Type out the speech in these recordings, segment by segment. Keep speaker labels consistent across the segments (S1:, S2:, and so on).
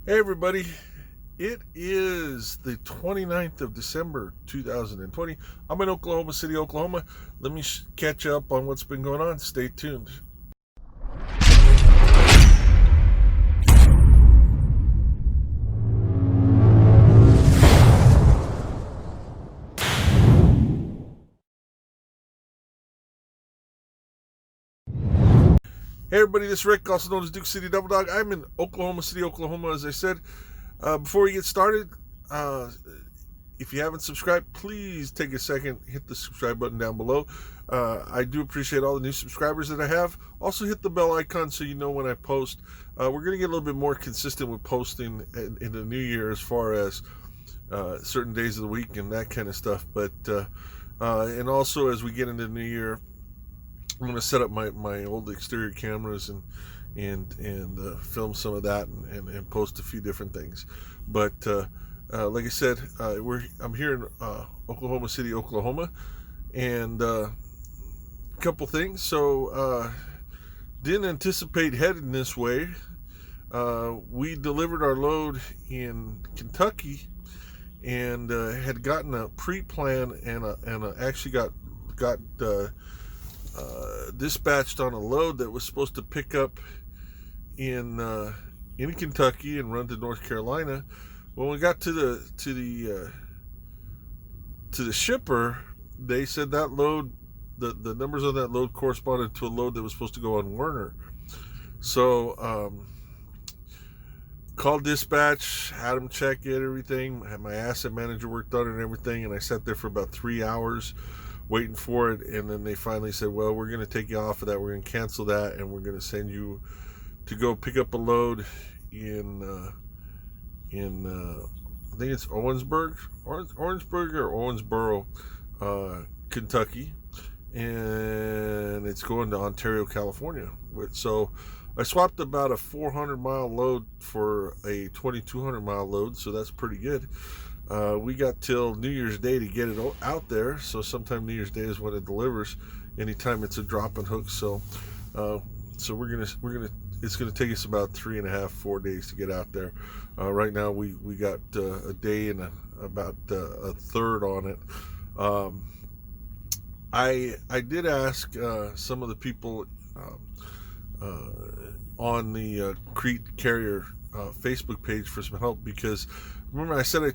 S1: Hey everybody, it is the 29th of December 2020. I'm in Oklahoma City, Oklahoma. Let me catch up on what's been going on. Stay tuned. Hey everybody, this is Rick, also known as Duke City Double Dog. I'm in Oklahoma City, Oklahoma, as I said. Before we get started, if you haven't subscribed, please take a second, hit the subscribe button down below. I do appreciate all the new subscribers that I have. Also hit the bell icon so you know when I post. We're going to get a little bit more consistent with posting in the new year as far as certain days of the week and that kind of stuff. But and also as we get into the new year, I'm going to set up my old exterior cameras and film some of that and post a few different things. But like I said, I'm here in Oklahoma City, Oklahoma, and a couple things. So didn't anticipate heading this way. We delivered our load in Kentucky and had gotten a pre-plan and actually got dispatched on a load that was supposed to pick up in Kentucky and run to North Carolina. When we got to the shipper, they said that load, the numbers on that load corresponded to a load that was supposed to go on Werner. So called dispatch, had them check it, everything. Had my asset manager worked on it and everything, and I sat there for about 3 hours waiting for it, and then they finally said, well, we're going to take you off of that, we're going to cancel that, and we're going to send you to go pick up a load in I think it's Orangeburg or Owensboro, Kentucky, and it's going to Ontario, California. So I swapped about a 400-mile load for a 2,200-mile load, so that's pretty good. We got till New Year's Day to get it out there, so sometime New Year's Day is when it delivers. Anytime it's a drop and hook, so it's gonna take us about 3.5-4 days to get out there. Right now we got a day and about a third on it. I did ask some of the people on the Crete Carrier Facebook page for some help, because remember I said I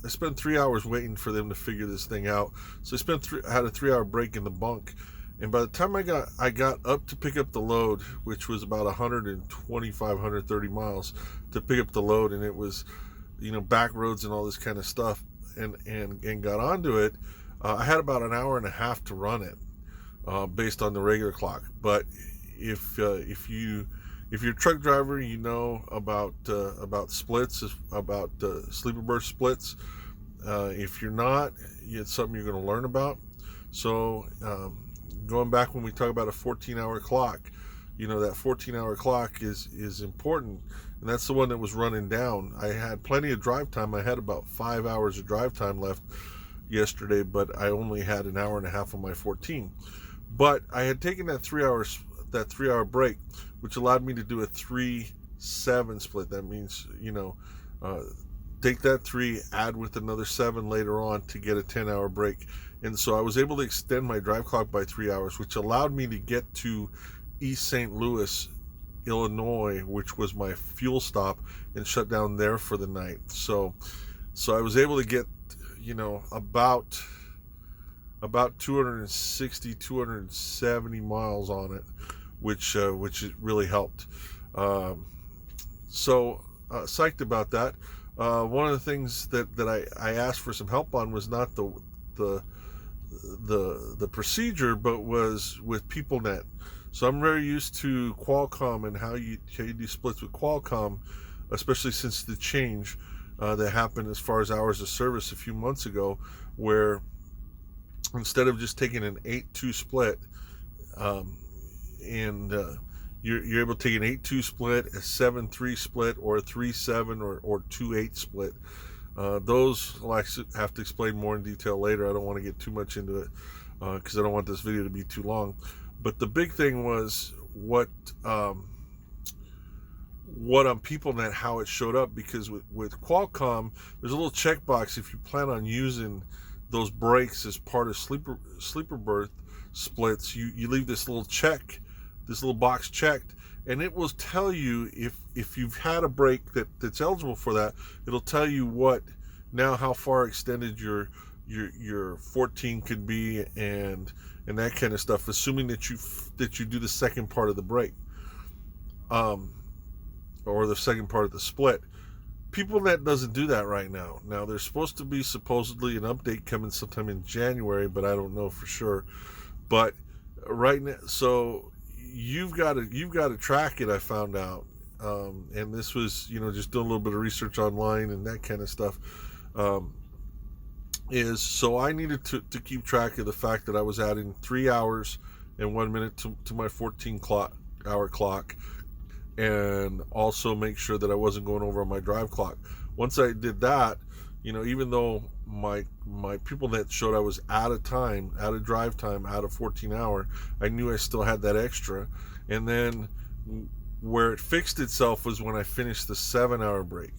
S1: spent 3 hours waiting for them to figure this thing out. So I had a 3-hour break in the bunk, and by the time I got up to pick up the load, which was about 130 miles to pick up the load, and it was back roads and all this kind of stuff, and got onto it, I had about an hour and a half to run it based on the regular clock. But if you're a truck driver, you know about splits, about sleeper berth splits. If you're not, it's something you're going to learn about. So going back when we talk about a 14-hour clock, that 14-hour clock is important, and that's the one that was running down. I had plenty of drive time. I had about 5 hours of drive time left yesterday, but I only had an hour and a half on my 14. But I had taken that 3-hour break, which allowed me to do a 3-7 split. That means, take that 3, add with another 7 later on to get a 10-hour break. And so I was able to extend my drive clock by 3 hours, which allowed me to get to East St. Louis, Illinois, which was my fuel stop, and shut down there for the night. So I was able to get, about 260, 270 miles on it, which really helped. So psyched about that. One of the things that I asked for some help on was not the procedure, but was with PeopleNet. So I'm very used to Qualcomm and how you do splits with Qualcomm, especially since the change that happened as far as hours of service a few months ago, where instead of just taking an 8-2 split, and you're able to take an 8-2 split, a 7-3 split, or a 3-7 or 2-8 split. Those I'll have to explain more in detail later. I don't want to get too much into it because I don't want this video to be too long. But the big thing was what what on PeopleNet how it showed up, because with Qualcomm, there's a little checkbox if you plan on using those brakes as part of sleeper berth splits. You leave this little box checked, and it will tell you if you've had a brake that's eligible for that. It'll tell you how far extended your 14 could be, and that kind of stuff, assuming that you do the second part of the brake, or the second part of the split. PeopleNet doesn't do that right now. Now, there's supposed to be supposedly an update coming sometime in January, but I don't know for sure. But right now, so you've got to track it, I found out. And this was, just doing a little bit of research online and that kind of stuff. So I needed to keep track of the fact that I was adding 3 hours and 1 minute to my 14-hour clock, and also make sure that I wasn't going over on my drive clock. Once I did that, even though my PeopleNet showed I was out of drive time, out of 14-hour, I knew I still had that extra. And then where it fixed itself was when I finished the 7-hour break,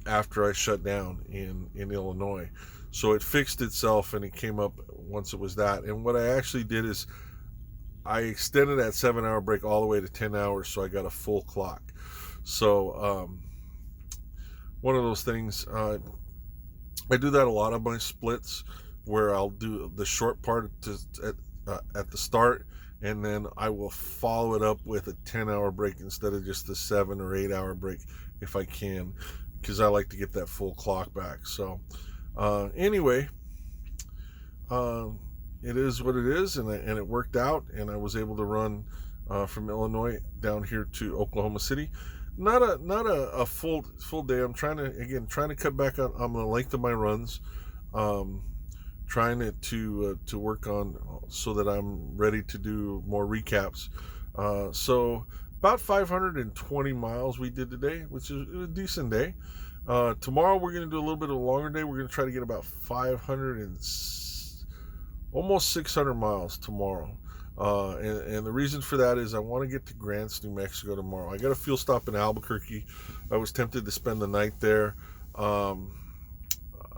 S1: after I shut down in Illinois. So it fixed itself, and it came up once it was that. And what I actually did is I extended that 7-hour break all the way to 10 hours, so I got a full clock. So one of those things, I do that a lot of my splits, where I'll do the short part at the start, and then I will follow it up with a 10-hour break instead of just the 7 or 8-hour break if I can, because I like to get that full clock back. So anyway, it is what it is, and it worked out, and I was able to run from Illinois down here to Oklahoma City. Not a full day. I'm trying to cut back on the length of my runs, trying to work on so that I'm ready to do more recaps. So about 520 miles we did today, which is a decent day. Tomorrow we're going to do a little bit of a longer day. We're going to try to get about 500 and almost 600 miles tomorrow. And the reason for that is I want to get to Grants, New Mexico tomorrow. I got a fuel stop in Albuquerque. I was tempted to spend the night there. But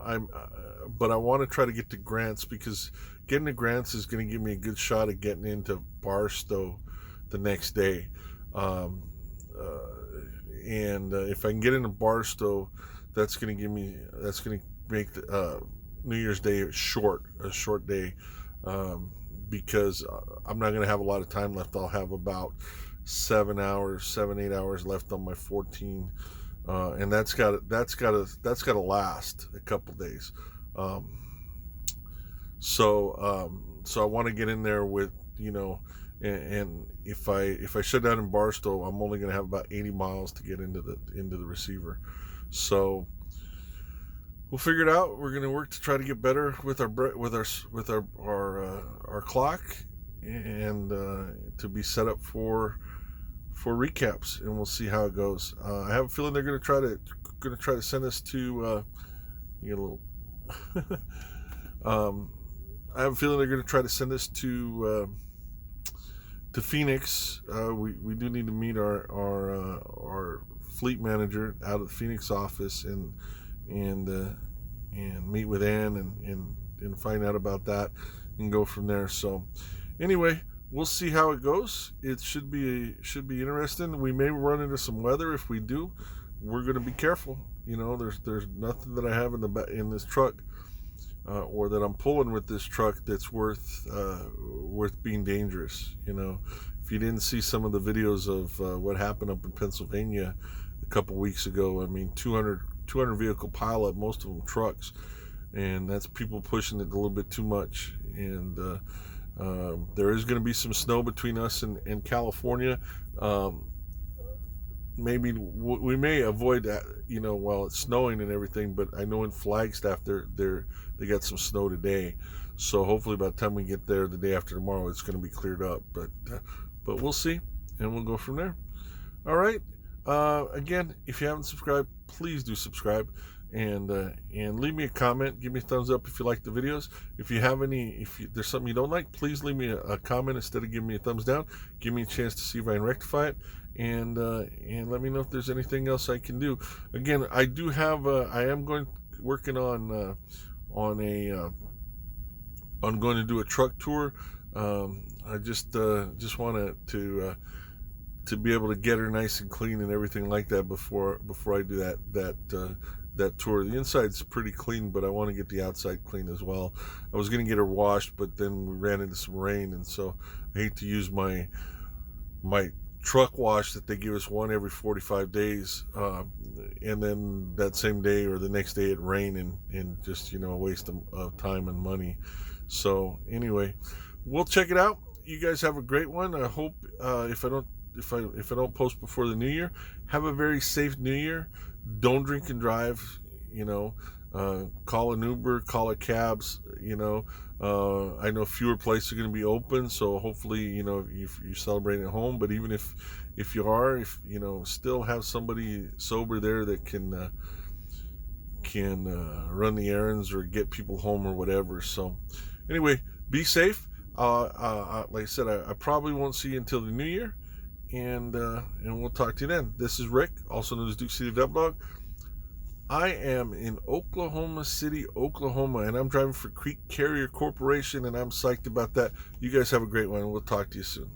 S1: I want to try to get to Grants, because getting to Grants is going to give me a good shot at getting into Barstow the next day. And if I can get into Barstow, that's going to make the, New Year's Day a short day, because I'm not going to have a lot of time left. I'll have about 7, 8 hours left on my 14, and that's got to last a couple days. So I want to get in there with, and if I shut down in Barstow, I'm only going to have about 80 miles to get into the receiver. So we'll figure it out. We're going to work to try to get better with our clock, and to be set up for recaps, and we'll see how it goes. I have a feeling they're going to try to send us to you get a little I have a feeling they're going to try to send us to Phoenix. We do need to meet our fleet manager out of the Phoenix office, and meet with Ann and find out about that and go from there. So anyway, we'll see how it goes. It should be interesting. We may run into some weather. If we do, we're going to be careful. There's nothing that I have in this truck, or that I'm pulling with this truck, that's worth being dangerous. If you didn't see some of the videos of what happened up in Pennsylvania a couple weeks ago, 200 vehicle pileup, most of them trucks, and that's people pushing it a little bit too much. And there is going to be some snow between us and California. Maybe we may avoid that, while it's snowing and everything. But I know in Flagstaff they got some snow today, so hopefully by the time we get there the day after tomorrow, it's going to be cleared up. But we'll see, and we'll go from there. All right. Again, if you haven't subscribed, please do subscribe. and leave me a comment. Give me a thumbs up if you like the videos. If you have there's something you don't like, please leave me a comment instead of giving me a thumbs down. Give me a chance to see if I can rectify it, and let me know if there's anything else I can do. Again, I do have I am working on going to do a truck tour. I just wanted to be able to get her nice and clean and everything like that before I do that tour. The inside's pretty clean, but I want to get the outside clean as well. I was going to get her washed, but then we ran into some rain, and so I hate to use my truck wash that they give us one every 45 days, and then that same day or the next day it rained, and just, a waste of time and money. So anyway, we'll check it out. You guys have a great one. I hope if I don't post before the new year, have a very safe new year. Don't drink and drive. Call an Uber, call a cabs. I know fewer places are going to be open, so hopefully if you're celebrating at home. But even if you are, still have somebody sober there that can run the errands or get people home or whatever. So anyway, be safe. Like I said, I probably won't see you until the new year, and we'll talk to you then. This is Rick, also known as Duke City Devil Dog. I am in Oklahoma City, Oklahoma, and I'm driving for Crete Carrier Corporation, and I'm psyched about that. You guys have a great one, and we'll talk to you soon.